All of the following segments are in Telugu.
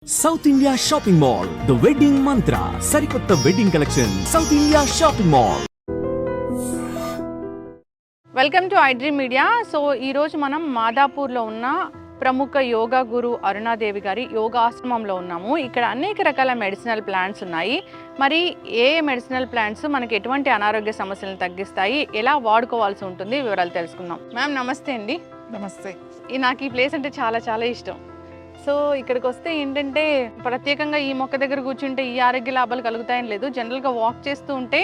South India shopping mall the wedding మంత్ర సరికొత్త wedding collection south India shopping mall. Welcome to iDream media. So ఈరోజు మనం మాదాపూర్లో ఉన్న ప్రముఖ యోగా గురు అరుణాదేవి గారి యోగాశ్రమంలో ఉన్నాము. ఇక్కడ అనేక రకాల మెడిసినల్ ప్లాంట్స్ ఉన్నాయి. మరి ఏ మెడిసినల్ ప్లాంట్స్ మనకి ఎటువంటి అనారోగ్య సమస్యలను తగ్గిస్తాయి, ఎలా వాడుకోవాల్సి ఉంటుంది, వివరాలు తెలుసుకుందాం. మ్యామ్ నమస్తే అండి. నమస్తే. నాకు ఈ ప్లేస్ అంటే చాలా చాలా ఇష్టం. సో ఇక్కడికి వస్తే ఏంటంటే ప్రత్యేకంగా ఈ మొక్క దగ్గర కూర్చుంటే ఈ ఆరోగ్య లాభాలు కలుగుతాయని లేదు. జనరల్గా వాక్ చేస్తూ ఉంటే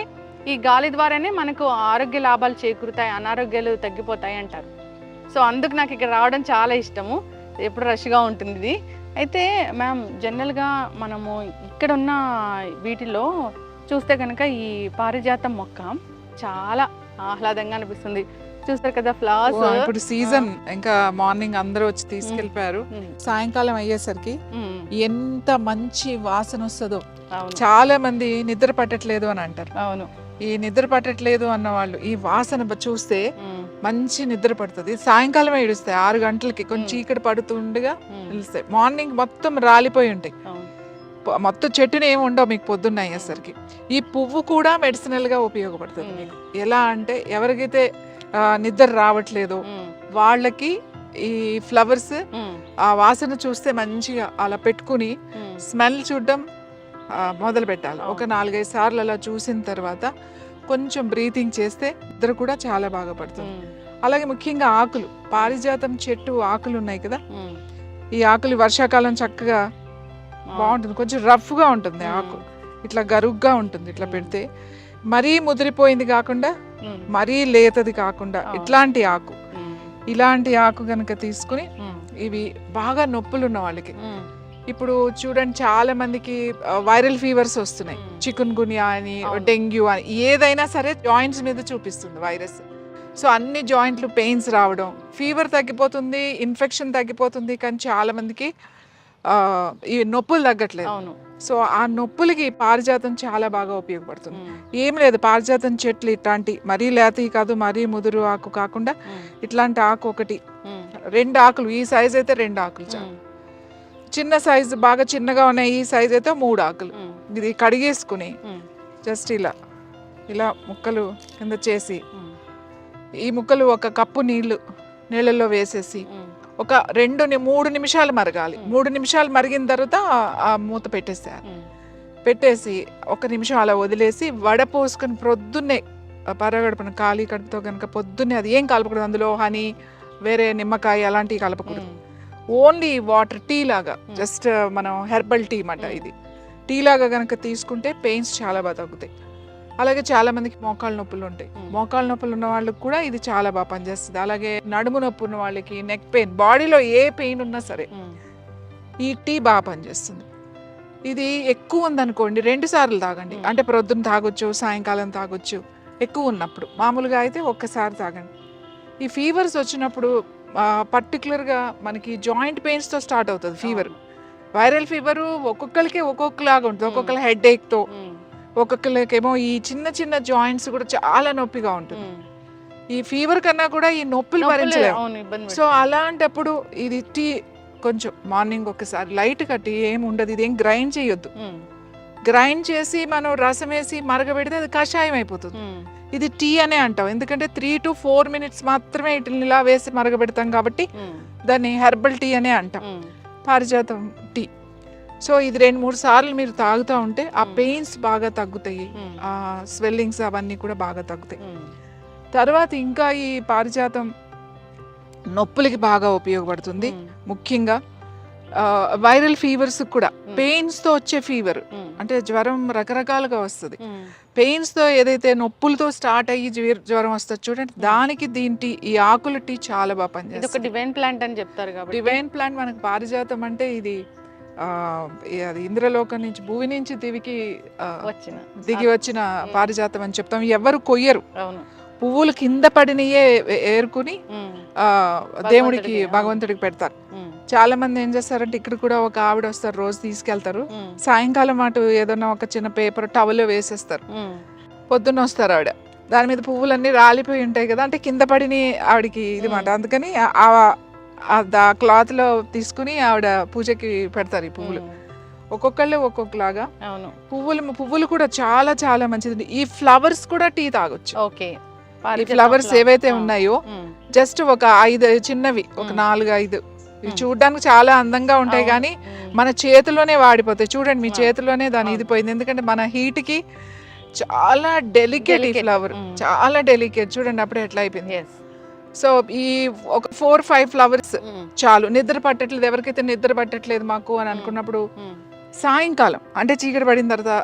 ఈ గాలి ద్వారానే మనకు ఆరోగ్య లాభాలు చేకూరుతాయి, అనారోగ్యాలు తగ్గిపోతాయి అంటారు. సో అందుకు నాకు ఇక్కడ రావడం చాలా ఇష్టము. ఎప్పుడు రష్గా ఉంటుంది ఇది. అయితే మ్యామ్ జనరల్గా మనము ఇక్కడ ఉన్న వీటిలో చూస్తే కనుక ఈ పారిజాతం మొక్క చాలా ఆహ్లాదంగా అనిపిస్తుంది. చూస్తారు కదా ఫ్లవర్స్. ఇప్పుడు సీజన్ ఇంకా మార్నింగ్ అందరూ వచ్చి తీసుకెళ్ళిపోయారు. సాయంకాలం అయ్యేసరికి ఎంత మంచి వాసన వస్తుందో. చాలా మంది నిద్ర పట్టట్లేదు అని అంటారు. అవును, ఈ నిద్ర పట్టట్లేదు అన్న వాళ్ళు ఈ వాసన చూస్తే మంచి నిద్ర పడుతుంది. సాయంకాలమే ఇడుస్తాయి 6 గంటలకి, కొంచెం చీకటి పడుతుండగా నిలుస్తాయి. మార్నింగ్ మొత్తం రాలిపోయి ఉంటాయి. మొత్తం చెట్టుని ఏమి ఉండవు మీకు పొద్దున్న అయ్యేసరికి. ఈ పువ్వు కూడా మెడిసినల్ గా ఉపయోగపడుతుంది మీకు. ఎలా అంటే ఎవరికైతే నిద్ర రావట్లేదు వాళ్ళకి ఈ ఫ్లవర్స్ ఆ వాసన చూస్తే మంచిగా అలా పెట్టుకుని స్మెల్ చూడడం మొదలు పెట్టాలి. ఒక 4-5 సార్లు అలా చూసిన తర్వాత కొంచెం బ్రీతింగ్ చేస్తే నిద్ర కూడా చాలా బాగా పడుతుంది. అలాగే ముఖ్యంగా ఆకులు, పారిజాతం చెట్టు ఆకులు ఉన్నాయి కదా, ఈ ఆకులు వర్షాకాలం చక్కగా బాగుంటుంది. కొంచెం రఫ్ గా ఉంటుంది ఆకు, ఇట్లా గరుగ్గా ఉంటుంది. ఇట్లా పెడితే మరీ ముదిరిపోయింది కాకుండా మరీ లేతది కాకుండా ఇలాంటి ఆకు గనక తీసుకుని, ఇవి బాగా నొప్పులు ఉన్న వాళ్ళకి, ఇప్పుడు చూడండి చాలా మందికి వైరల్ ఫీవర్స్ వస్తున్నాయి. చికున్ గున్యా అని, డెంగ్యూ అని, ఏదైనా సరే జాయింట్స్ మీద చూపిస్తుంది వైరస్. సో అన్ని జాయింట్లు పెయిన్స్ రావడం, ఫీవర్ తగ్గిపోతుంది, ఇన్ఫెక్షన్ తగ్గిపోతుంది, కానీ చాలా మందికి ఈ నొప్పులు తగ్గట్లేదు. సో ఆ నొప్పులకి పారిజాతం చాలా బాగా ఉపయోగపడుతుంది. ఏం లేదు, పారిజాతం చెట్లు ఇట్లాంటి మరీ లేతవి కాదు, మరీ ముదురు ఆకు కాకుండా ఇట్లాంటి ఆకు ఒకటి, 2 ఆకులు, ఈ సైజ్ అయితే 2 ఆకులు చాలు. చిన్న సైజు బాగా చిన్నగా ఉన్నాయి ఈ సైజ్ అయితే 3 ఆకులు. ఇది కడిగేసుకుని జస్ట్ ఇలా ముక్కలు కింద చేసి, ఈ ముక్కలు ఒక కప్పు నీళ్ళల్లో వేసేసి ఒక 2-3 నిమిషాలు మరగాలి. 3 నిమిషాలు మరిగిన తర్వాత ఆ మూత పెట్టేసి 1 నిమిషం అలా వదిలేసి వడపోసుకొని ప్రొద్దున్నే పరగడుపున ఖాళీ కడుపుతో కనుక పొద్దున్నే, అది ఏం కలపకూడదు, అందులో హనీ, వేరే నిమ్మకాయ అలాంటివి కలపకూడదు. ఓన్లీ వాటర్, టీ లాగా, జస్ట్ మనం హెర్బల్ టీ మాట. ఇది టీ లాగా కనుక తీసుకుంటే పెయిన్స్ చాలా బాగా తగ్గుతాయి. అలాగే చాలా మందికి మోకాళ్ళ నొప్పులు ఉంటాయి. మోకాళ్ళ నొప్పులు ఉన్న వాళ్ళకి కూడా ఇది చాలా బాగా పనిచేస్తుంది. అలాగే నడుము నొప్పి ఉన్న వాళ్ళకి, నెక్ పెయిన్, బాడీలో ఏ పెయిన్ ఉన్నా సరే ఈ టీ బాగా పనిచేస్తుంది. ఇది ఎక్కువ ఉందనుకోండి 2 సార్లు తాగండి. అంటే ప్రొద్దున తాగొచ్చు, సాయంకాలం తాగొచ్చు. ఎక్కువ ఉన్నప్పుడు, మామూలుగా అయితే ఒక్కసారి తాగండి. ఈ ఫీవర్స్ వచ్చినప్పుడు పర్టికులర్గా మనకి జాయింట్ పెయిన్స్తో స్టార్ట్ అవుతుంది ఫీవర్. వైరల్ ఫీవర్ ఒక్కొక్కరికి ఒక్కొక్కలాగా ఉంటుంది. ఒక్కొక్కరు హెడ్ ఏక్తో, ఒక్కొక్కరికేమో ఈ చిన్న చిన్న జాయింట్స్ కూడా చాలా నొప్పిగా ఉంటుంది. ఈ ఫీవర్ కన్నా కూడా ఈ నొప్పులు భరించలేము. సో అలాంటప్పుడు ఇది టీ కొంచెం మార్నింగ్ ఒకసారి లైట్గా, టీ ఏమి ఉండదు, ఇదేం గ్రైండ్ చేయొద్దు. గ్రైండ్ చేసి మనం రసం వేసి మరగబెడితే అది కషాయం అయిపోతుంది. ఇది టీ అనే అంటాం, ఎందుకంటే 3 to 4 minutes మాత్రమే ఇట్లా ఇలా వేసి మరగబెడతాం కాబట్టి దాన్ని హెర్బల్ టీ అనే అంటాం, పారిజాతం టీ. సో ఇది 2-3 సార్లు మీరు తాగుతూ ఉంటే ఆ పెయిన్స్ బాగా తగ్గుతాయి, ఆ స్వెల్లింగ్స్ అవన్నీ కూడా బాగా తగ్గుతాయి. తర్వాత ఇంకా ఈ పారిజాతం నొప్పులకి బాగా ఉపయోగపడుతుంది. ముఖ్యంగా వైరల్ ఫీవర్స్ కూడా, పెయిన్స్తో వచ్చే ఫీవర్ అంటే జ్వరం రకరకాలుగా వస్తుంది. పెయిన్స్తో ఏదైతే నొప్పులతో స్టార్ట్ అయ్యి జ్వరం వస్తుంది చూడండి, దానికి ఈ ఆకుల టీ చాలా బాగా పనిచేస్తుంది. డివైన్ ప్లాంట్ అని చెప్తారు కాబట్టి, డివైన్ ప్లాంట్ మనకు పారిజాతం అంటే ఇది అది ఇంద్రలోకం నుంచి, భూమి నుంచి దిగి వచ్చిన పారిజాతం అని చెప్తాం. ఎవరు కొయ్యరు, పువ్వులు కింద పడినయే ఏరుకుని దేవుడికి, భగవంతుడికి పెడతారు. చాలా మంది ఏం చేస్తారంటే, ఇక్కడ కూడా ఒక ఆవిడ వస్తారు, రోజు తీసుకెళ్తారు. సాయంకాలం అటు ఏదన్నా ఒక చిన్న పేపర్ టవల్ వేసేస్తారు. పొద్దున్న వస్తారు ఆవిడ, దాని మీద పువ్వులన్నీ రాలిపోయి ఉంటాయి కదా, అంటే కింద పడిని ఆవిడకి ఇది మాట. అందుకని ఆ క్లాత్ లో తీసుకుని ఆవిడ పూజకి పెడతారు ఈ పువ్వులు. ఒక్కొక్కళ్ళు ఒక్కొక్కలాగా. అవును. పువ్వులు కూడా చాలా చాలా మంచిది. ఈ ఫ్లవర్స్ కూడా టీ తాగొచ్చు. ఓకే. ఈ ఫ్లవర్స్ ఏవైతే ఉన్నాయో జస్ట్ ఒక 5 చిన్నవి, ఒక 4-5 ఇవి చూడడానికి చాలా అందంగా ఉంటాయి కానీ మన చేతిలోనే వాడిపోతాయి. చూడండి మీ చేతిలోనే దాని ఇది పోయింది. ఎందుకంటే మన హీట్ కి చాలా డెలికేట్ ఈ ఫ్లవర్, చాలా డెలికేట్. చూడండి అప్పుడే ఎట్లా అయిపోయింది. సో ఈ ఒక 4-5 ఫ్లవర్స్ చాలు. నిద్ర పట్టట్లేదు, ఎవరికైతే నిద్ర పట్టట్లేదు మాకు అని అనుకున్నప్పుడు సాయంకాలం అంటే చీకటి పడిన తర్వాత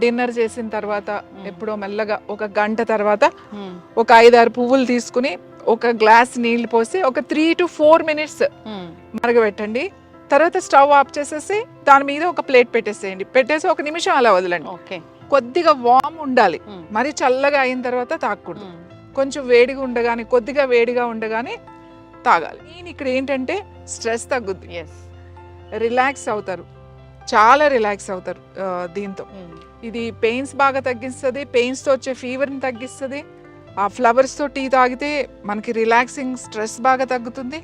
డిన్నర్ చేసిన తర్వాత ఎప్పుడో మెల్లగా ఒక గంట తర్వాత ఒక 5-6 పువ్వులు తీసుకుని ఒక గ్లాస్ నీళ్లు పోసి ఒక 3 to 4 minutes మరగబెట్టండి. తర్వాత స్టవ్ ఆఫ్ చేసేసి దాని మీద ఒక ప్లేట్ పెట్టేసేయండి. పెట్టేసి 1 నిమిషం అలా వదలండి. కొద్దిగా వామ్ ఉండాలి, మరి చల్లగా అయిన తర్వాత తాగకూడదు. కొంచెం వేడిగా ఉండగానే, కొద్దిగా వేడిగా ఉండగానే తాగాలి. నేను ఇక్కడ ఏంటంటే స్ట్రెస్ తగ్గుద్ది, రిలాక్స్ అవుతారు, చాలా రిలాక్స్ అవుతారు దీంతో. ఇది పెయిన్స్ బాగా తగ్గిస్తుంది, పెయిన్స్తో వచ్చే ఫీవర్ని తగ్గిస్తుంది. ఆ ఫ్లవర్స్తో టీ తాగితే మనకి రిలాక్సింగ్, స్ట్రెస్ బాగా తగ్గుతుంది,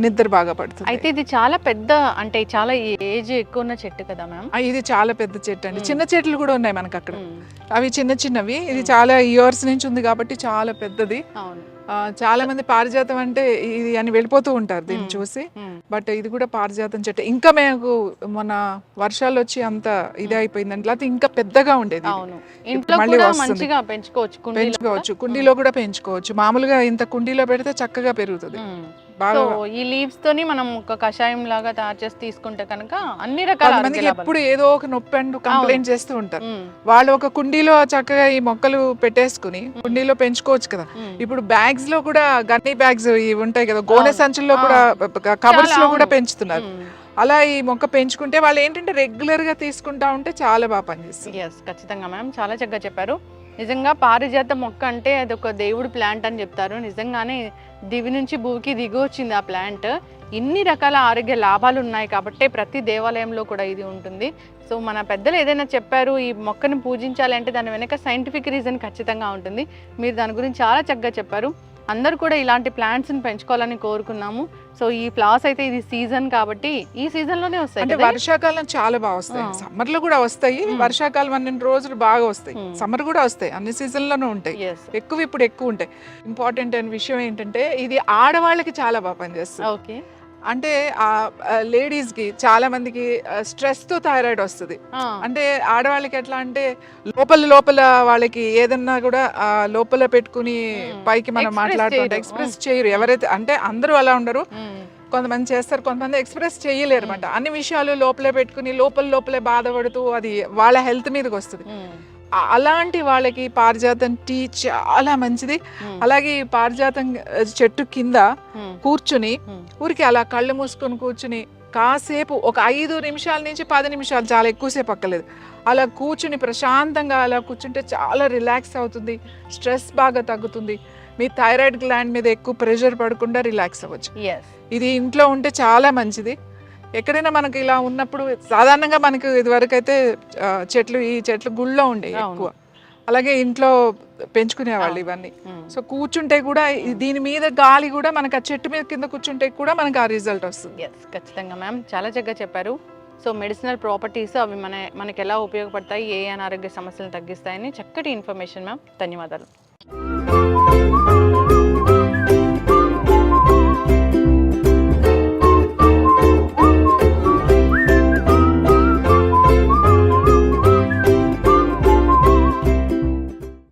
నిద్ర బాగా పడుతుంది. అయితే ఇది చాలా పెద్ద, అంటే చాలా ఏజ్ ఎక్కువ ఉన్న చెట్టు కదా మ్యామ్? ఇది చాలా పెద్ద చెట్టు అండి. చిన్న చెట్లు కూడా ఉన్నాయి మనకు అక్కడ, అవి చిన్న చిన్నవి. ఇది చాలా ఇయర్స్ నుంచి ఉంది కాబట్టి చాలా పెద్దది. చాలా మంది పారిజాతం అంటే ఇది అని వెళ్ళిపోతూ ఉంటారు దీన్ని చూసి. బట్ ఇది కూడా పారిజాతం చెట్టు. ఇంకా మేము మన వర్షాలు వచ్చి అంత ఇది అయిపోయిందండి, లేకపోతే ఇంకా పెద్దగా ఉండేది. మళ్ళీ పెంచుకోవచ్చు, కుండీలో కూడా పెంచుకోవచ్చు. మామూలుగా ఇంత కుండీలో పెడితే చక్కగా పెరుగుతుంది. ఈ లీవ్స్ తోని మనం ఒక కషాయం లాగా తయారు చేసి తీసుకుంటే కనుక అన్ని రకాల మందికి ఎప్పుడు ఏదో ఒక నొప్పి అంటూ కంప్లైంట్ చేస్తూ ఉంటారు. వాళ్ళు ఒక కుండీలో చక్కగా ఈ మొక్కలు పెట్టేసుకుని కుండీలో పెంచుకోవచ్చు కదా. ఇప్పుడు బ్యాగ్స్ లో కూడా, గన్నీ బ్యాగ్స్ ఇవి ఉంటాయి కదా, గోనె సంచుల్లో కూడా, కవర్స్ లో కూడా పెంచుతున్నారు. అలా ఈ మొక్క పెంచుకుంటే వాళ్ళు ఏంటంటే రెగ్యులర్ గా తీసుకుంటా ఉంటే చాలా బాగా పనిచేస్తుంది. ఖచ్చితంగా మ్యామ్, చాలా చక్కగా చెప్పారు. నిజంగా పారిజాత మొక్క అంటే అది ఒక దేవుడు ప్లాంట్ అని చెప్తారు. నిజంగానే దివి నుంచి భూమికి దిగి వచ్చింది ఆ ప్లాంట్. ఇన్ని రకాల ఆరోగ్య లాభాలు ఉన్నాయి కాబట్టి ప్రతి దేవాలయంలో కూడా ఇది ఉంటుంది. సో మన పెద్దలు ఏదైనా చెప్పారు ఈ మొక్కను పూజించాలి అంటే దాని వెనక సైంటిఫిక్ రీజన్ ఖచ్చితంగా ఉంటుంది. మీరు దాని గురించి చాలా చక్కగా చెప్పారు. అందరూ కూడా ఇలాంటి ప్లాంట్స్ని పెంచుకోవాలని కోరుకున్నాము. సో ఈ ఫ్లవర్స్ అయితే ఇది సీజన్ కాబట్టి ఈ సీజన్ లోనే వస్తాయి. అంటే వర్షాకాలం చాలా బాగా వస్తాయి, సమ్మర్ లో కూడా వస్తాయి. వర్షాకాలం 12 రోజులు బాగా వస్తాయి, సమ్మర్ కూడా వస్తాయి, అన్ని సీజన్ లోనూ ఉంటాయి. ఇప్పుడు ఎక్కువ ఉంటాయి. ఇంపార్టెంట్ అయిన విషయం ఏంటంటే ఇది ఆడవాళ్ళకి చాలా బాగా పనిచేస్తుంది. ఓకే. అంటే ఆ లేడీస్ కి చాలా మందికి స్ట్రెస్ తో థైరాయిడ్ వస్తుంది. అంటే ఆడవాళ్ళకి ఎట్లా అంటే లోపల వాళ్ళకి ఏదన్నా కూడా లోపల పెట్టుకుని పైకి మనం మాట్లాడుతుంటే ఎక్స్ప్రెస్ చేయరు. ఎవరైతే అంటే అందరూ అలా ఉండరు, కొంతమంది చేస్తారు, కొంతమంది ఎక్స్ప్రెస్ చేయలేరు అనమాట. అన్ని విషయాలు లోపలే పెట్టుకుని లోపలే బాధపడుతూ అది వాళ్ళ హెల్త్ మీదకి వస్తుంది. అలాంటి వాళ్ళకి పారిజాతం టీ చాలా మంచిది. అలాగే ఈ పారిజాతం చెట్టు కింద కూర్చుని ఊరికి అలా కళ్ళు మూసుకొని కూర్చుని కాసేపు ఒక 5 నిమిషాల నుంచి 10 నిమిషాలు, చాలా ఎక్కువసేపు అక్కర్లేదు, అలా కూర్చుని ప్రశాంతంగా అలా కూర్చుంటే చాలా రిలాక్స్ అవుతుంది, స్ట్రెస్ బాగా తగ్గుతుంది. మీ థైరాయిడ్ గ్లాండ్ మీద ఎక్కువ ప్రెషర్ పడకుండా రిలాక్స్ అవ్వచ్చు. ఇది ఇంట్లో ఉంటే చాలా మంచిది. ఎక్కడైనా మనకి ఇలా ఉన్నప్పుడు సాధారణంగా మనకి ఇదివరకు అయితే ఈ చెట్లు గుళ్ళో ఉండే ఎక్కువ, అలాగే ఇంట్లో పెంచుకునేవాళ్ళు ఇవన్నీ. సో కూర్చుంటే కూడా దీని మీద గాలి కూడా మనకి ఆ చెట్టు మీద కింద కూర్చుంటే కూడా మనకి ఆ రిజల్ట్ వస్తుంది. ఖచ్చితంగా మ్యామ్, చాలా చక్కగా చెప్పారు. సో మెడిసినల్ ప్రాపర్టీస్ అవి మనకి ఎలా ఉపయోగపడతాయి, ఏ అనారోగ్య సమస్యలను తగ్గిస్తాయని చక్కటి ఇన్ఫర్మేషన్ మ్యామ్. ధన్యవాదాలు.